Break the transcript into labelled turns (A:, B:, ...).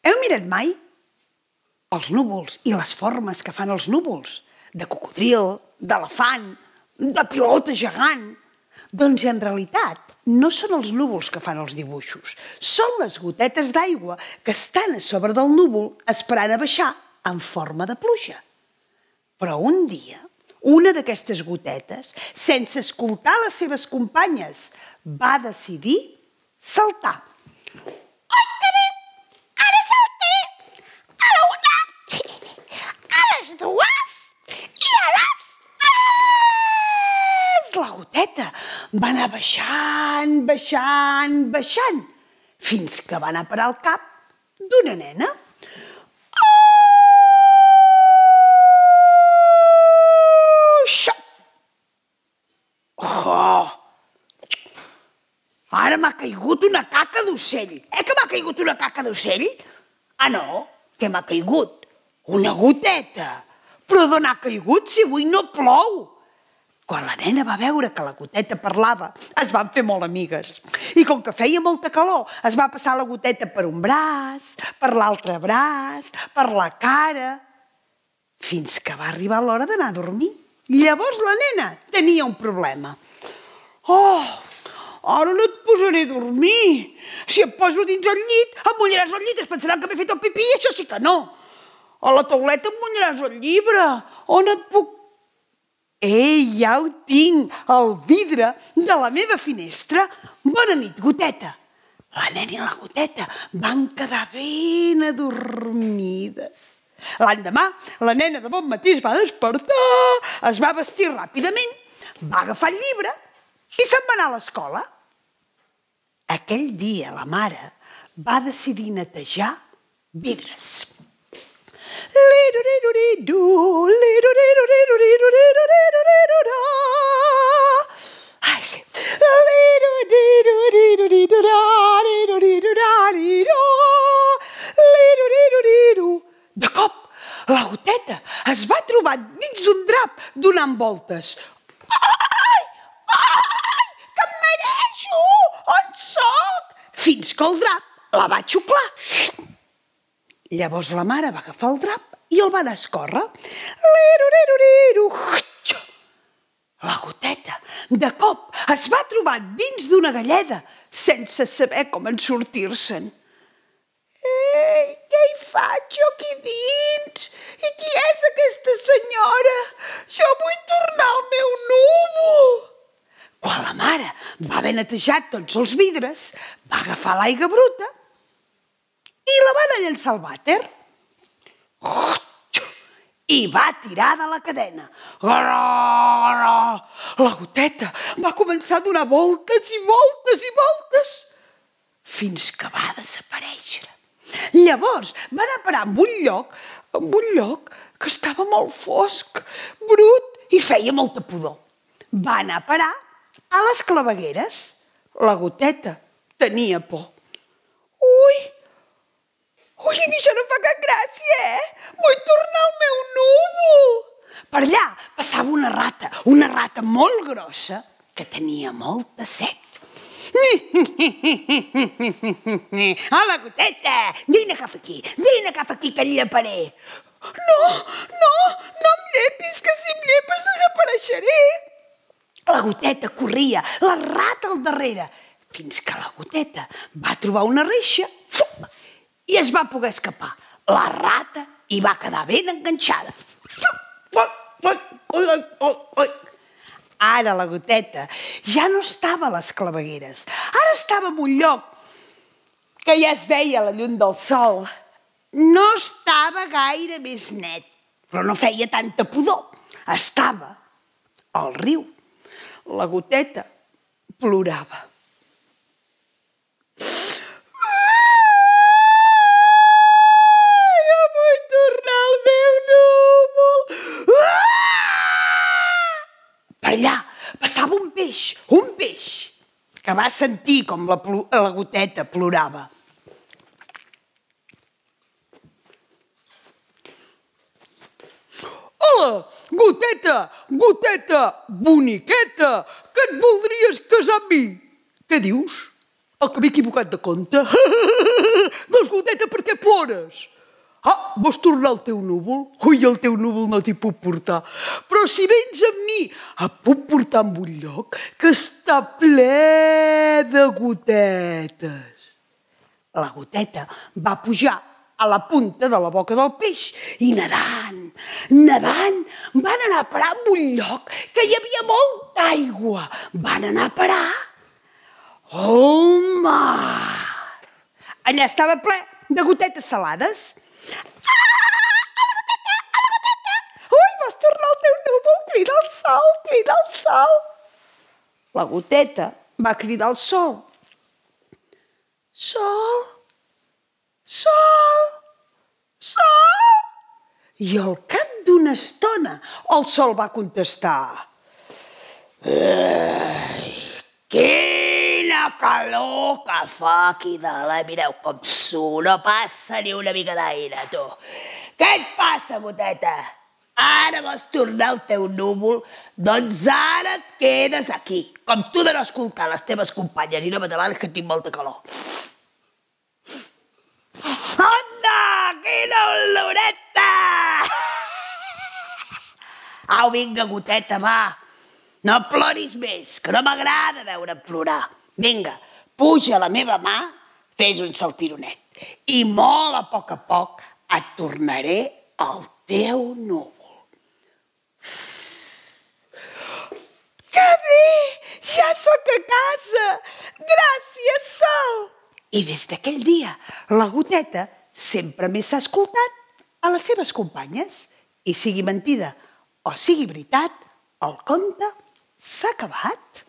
A: Heu mirat mai els núvols i les formes que fan els núvols? De cocodril, d'elefant, de pilota gegant. Doncs en realitat no són els núvols que fan els dibuixos, són les gotetes d'aigua que estan a sobre del núvol esperant a baixar en forma de pluja. Però un dia, una d'aquestes gotetes, sense escoltar les seves companyes, va decidir saltar.
B: Ai, que bé! Ara saltaré a la una, a les dues i a les tres!
A: La goteta va anar baixant, baixant, baixant, fins que va anar a parar al cap d'una nena. Oh! Ara m'ha caigut una caca d'ocell. Que m'ha caigut una caca d'ocell? Ah, no, que m'ha caigut una goteta. Però d'on ha caigut si avui no plou? Quan la nena va veure que la goteta parlava, es van fer molt amigues. I com que feia molta calor, es va passar la goteta per un braç, per l'altre braç, per la cara, fins que va arribar l'hora d'anar a dormir. Llavors la nena tenia un problema. Oh, ara no et posaré a dormir. Si et poso dins el llit, em mullaràs el llit, es pensaran que m'he fet el pipí i això sí que no. A la tauleta em mullaràs el llibre. On et puc... Ei, ja ho tinc, el vidre de la meva finestra. Bona nit, goteta. La nena i la goteta van quedar ben adormides. L'endemà, la nena de bon matí es va despertar, es va vestir ràpidament, va agafar el llibre i se'n va anar a l'escola. Aquell dia la mare va decidir netejar vidres. De cop, la goteta es va trobar dins d'un drap donant voltes. Ai, ai, que em mareixo! On soc? Fins que el drap la va xuclar. Llavors la mare va agafar el drap i el va anar a escórrer. La goteta, de cop, es va trobar dins d'una galleda, sense saber com en sortir-se'n. Ei, què hi faig jo aquí dins? I qui és aquesta senyora? Jo vull tornar al meu núvol. Quan la mare va haver netejat tots els vidres, va agafar l'aigua bruta i la va anar a llançar al vàter. I va tirar de la cadena. La goteta va començar a donar voltes i voltes i voltes fins que va desaparèixer. Llavors va anar a parar en un lloc que estava molt fosc, brut i feia molta pudor. Va anar a parar a les clavegueres. La goteta tenia por. Ui, a mi això no fa cap gràcia, Vull tornar al meu núvol. Per allà passava una rata molt grossa que tenia molta set. Hola, goteta, vine cap aquí que et lleparé. No em llepis, que si em llepes desapareixeré. La goteta corria, la rata al darrere, fins que la goteta va trobar una reixa i es va poder escapar. La rata hi va quedar ben enganxada. Ara la goteta ja no estava a les clavegueres. Ara estava en un lloc que ja es veia la llum del sol. No estava gaire més net, però no feia tanta pudor. Estava al riu. La goteta plorava. Jo vull tornar al meu núvol. Per allà passava un peix, que va sentir com la goteta plorava. Hola, goteta boniqueta, que et voldries casar amb mi. Què dius? que m'he equivocat de compte. Doncs, Goteta, per què plores? Ah, vols tornar al teu núvol? Ui, el teu núvol no t'hi puc portar. Però si vens amb mi, et puc portar a un lloc que està ple de gotetes. La Goteta va pujar a la punta de la boca del peix i nedant, van anar a parar a un lloc que hi havia molta aigua. Van anar a parar al mar. Allà estava ple de gotetes salades. Ui, vas tornar al teu núvol, crida al sol, crida al sol. La Goteta va cridar al sol. Sol, sol, sol. I al cap d'una estona el sol va contestar. Quina calor que fa aquí dalt, mireu com suo, no passa ni una mica d'aire, tu. Què et passa, Goteta? Ara vols tornar al teu núvol? Doncs ara et quedes aquí, com tu de no escoltar les teves companyes i no m'atabalis que tinc molta calor. Onda, quina oloreta! Au, vinga, Goteta, va. No ploris més, que no m'agrada veure plorar. Vinga, puja a la meva mà, fes un saltironet. I molt a poc et tornaré al teu núvol. Que bé! Ja sóc a casa! Gràcies, sol! I des d'aquell dia, la Goteta sempre més s'ha escoltat a les seves companyes. I sigui mentida o sigui veritat, el conte s'ha acabat.